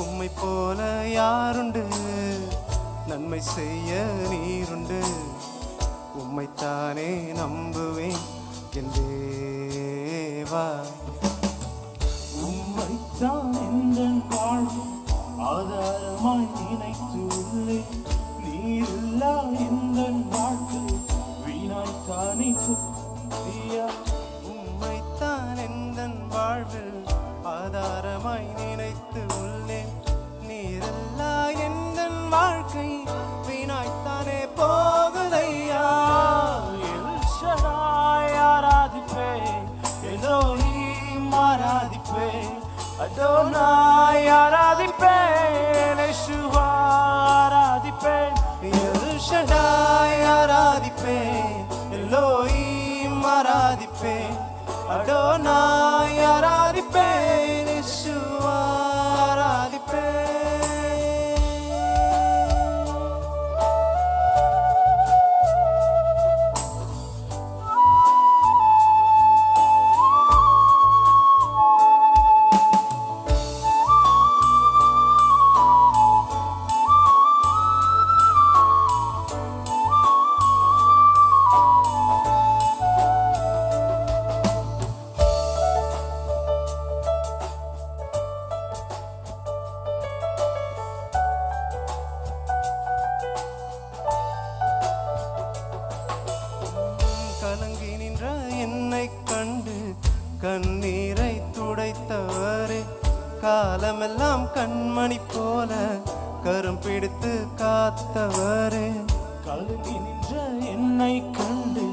உம்மை போல யாருண்டு நன்மை செய்ய நீருண்டு உம்மைத்தானே நம்புவேன் என் தேவா உம்மைத்தான் எந்தன் வாழ்வு ஆதாரமாய் நினைத்து உள்ளேன் நீரில்லா எந்தன் வாழ்க்கை வீணாய்த்தானே புத்தியா உம்மைத்தான் எந்தன் வாழ்வில் ஆதாரமாய் நினைத்து உள்ளேன் நீரில்லா எந்தன் வாழ்க்கை வீணாய்த்தானே போகுதையா எல் ஷடாய் ஆராதிப்பேன் எலோஹீம் ஆராதிப்பேன் அடோனாய் ஆராதிப்பேன் யெஷுவா ஆராதிப்பேன் எல் ஷடாய் ஆராதிப்பேன் எலோஹீம் ஆராதிப்பேன் அடோனாய் ஆராதிப்பேன் யெஷுவா ஆராதிப்பேன் கலங்கி நின்ற என்னை கண்டு கண்ணீரை துடைத்தவரே காலமெல்லாம் கண்மணி போல கரம் பிடித்து காத்தவரே கலங்கி நின்ற என்னை கண்டு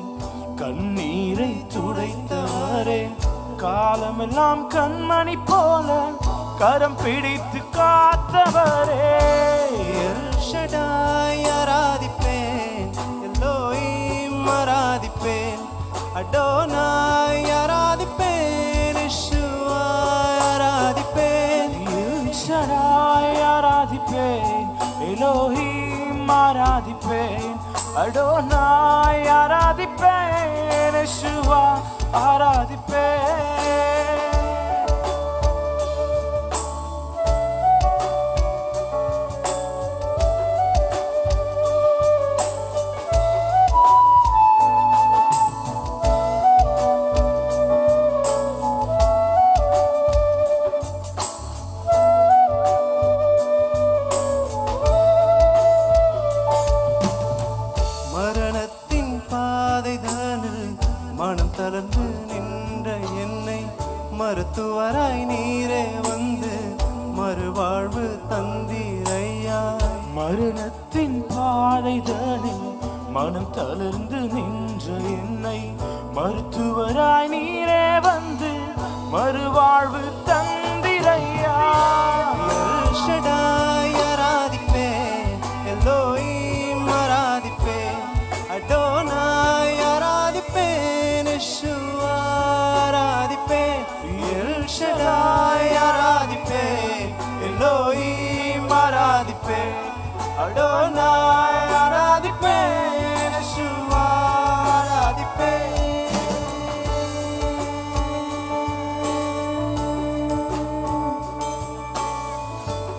கண்ணீரை துடைத்தவரே காலமெல்லாம் கண்மணி போல கரம் பிடித்து காத்தவரே எல் ஷடாய் ஆராதிப்பேன் எல்லோஹீம் ஆராதிப்பேன் அடோனாய் ஆராதிப்பேன் யெஷுவா ஆராதிப்பேன் எல் ஷடாய் ஆராதிப்பேன் எலோஹீம் ஆராதிப்பேன் அடோனாய் ஆராதிப்பேன் யெஷுவா ஆராதிப்பேன் மரணத்தின் பாதைதானில் மனம் தளர்ந்து நின்ற என்னை மருத்துவராய் நீரே வந்து மறுவாழ்வு தந்தீரையா மரணத்தின் பாதைதனில் மனம் தளர்ந்து நின்ற என்னை மருத்துவராய் நீரே வந்து மறுவாழ்வு தந்திரையா எல் ஷடாய் ஆராதிப்பேன் எல்லோஹீம் ஆராதிப்பேன் அடோனாய் ஆராதிப்பேன் யெஷுவா ஆராதிப்பேன் எல் ஷடாய் ஆராதிப்பேன் எல்லோஹீம் ஆராதிப்பேன் அடோனாய் ஆராதிப்பேன் யெஷுவா ஆராதிப்பேன்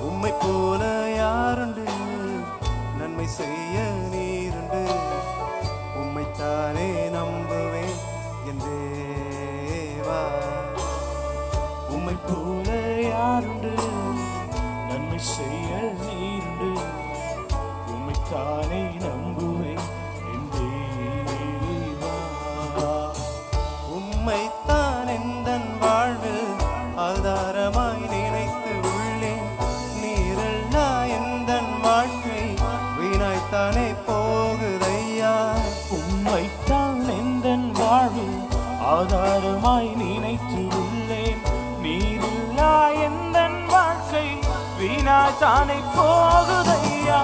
உம்மை போல யாருண்டு நன்மை செய்ய நீருண்டு உம்மைத்தானே நம்புவேன் என் தேவா உம்மை போல யாருண்டு நன்மை செய்ய நீருண்டு உம்மைத்தானே நம்புவேன் என் தேவா உம்மைத்தான் எந்தன் வாழ்வில் ஆதாரமாய் நினைத்து உள்ளேன் நீரில்லா எந்தன் வாழ்க்கை வீணாய்த்தானே போகுதையா உம்மைத்தான் எந்தன் வாழ்வில் ஆதாரமாய் நினைத்து உள்ளேன் நீரில்லா எந்தன் வாழ்க்கை வீணாய்த்தானே போகுதையா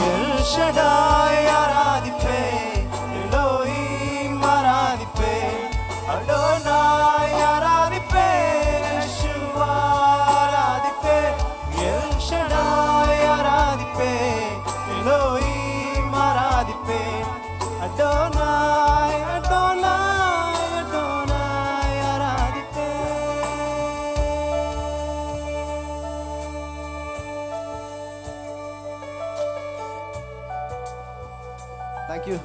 எல் ஷடாய் ஆராதிப்பேன் எலோஹீம் ஆராதிப்பேன் அடோனாய் ஆராதிப்பேன் யெஷுவா ஆராதிப்பேன் எல் ஷடாய் ஆராதிப்பேன் எலோஹீம் ஆராதிப்பேன் அடோனாய் அடோனாய் அடோனாய் ஆராதிப்பேன் தேங்க்யூ.